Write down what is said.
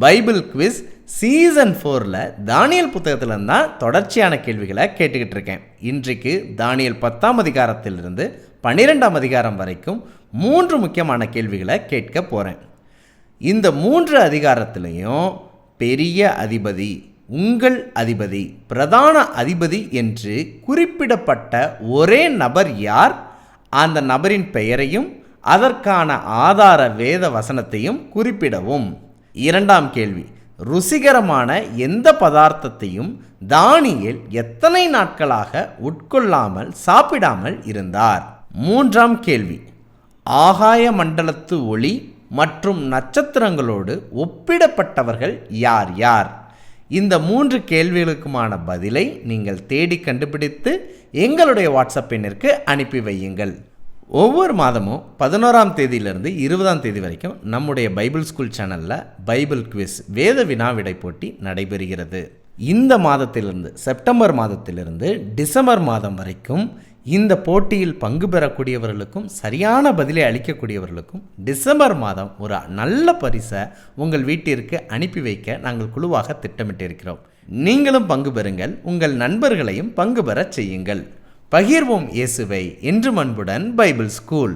Bible quiz season 4ல் Daniel புத்தகத்தில் தான் தொடர்ச்சியான கேள்விகளை கேட்டுக்கிட்டு இருக்கேன். இன்றைக்கு தானியல் 10ஆம் அதிகாரத்திலிருந்து 12ஆம் அதிகாரம் வரைக்கும் 3 முக்கியமான கேள்விகளை கேட்க போகிறேன். இந்த 3 அதிகாரத்திலையும் பெரிய அதிபதி, உங்கள் அதிபதி, பிரதான அதிபதி என்று குறிப்பிடப்பட்ட ஒரே நபர் யார்? அந்த நபரின் பெயரையும் அதற்கான ஆதார வேத வசனத்தையும் குறிப்பிடவும். 2ஆம் கேள்வி, ருசிகரமான எந்த பதார்த்தத்தையும் தானியேல் எத்தனை நாட்களாக உட்கொள்ளாமல் சாப்பிடாமல் இருந்தார்? 3ஆம் கேள்வி, ஆகாய மண்டலத்து ஒளி மற்றும் நட்சத்திரங்களோடு ஒப்பிடப்பட்டவர்கள் யார் யார்? இந்த 3 கேள்விகளுக்குமான பதிலை நீங்கள் தேடி கண்டுபிடித்து எங்களுடைய வாட்ஸ்அப் எண்ணிற்கு அனுப்பி வையுங்கள். ஒவ்வொரு மாதமும் 11ஆம் தேதியிலிருந்து 20ஆம் தேதி வரைக்கும் நம்முடைய பைபிள் ஸ்கூல் சேனலில் பைபிள் குவிஸ் வேத வினா விடை போட்டி நடைபெறுகிறது. இந்த மாதத்திலிருந்து, செப்டம்பர் மாதத்திலிருந்து டிசம்பர் மாதம் வரைக்கும் இந்த போட்டியில் பங்கு பெறக்கூடியவர்களுக்கும் சரியான பதிலை அளிக்கக்கூடியவர்களுக்கும் டிசம்பர் மாதம் ஒரு நல்ல பரிசை உங்கள் வீட்டிற்கு அனுப்பி வைக்க நாங்கள் குழுவாக திட்டமிட்டிருக்கிறோம். நீங்களும் பங்கு பெறுங்கள், உங்கள் நண்பர்களையும் பங்கு பெற செய்யுங்கள். பகிர்வோம் இயேசுவை. என்று அன்புடன் பைபிள் ஸ்கூல்.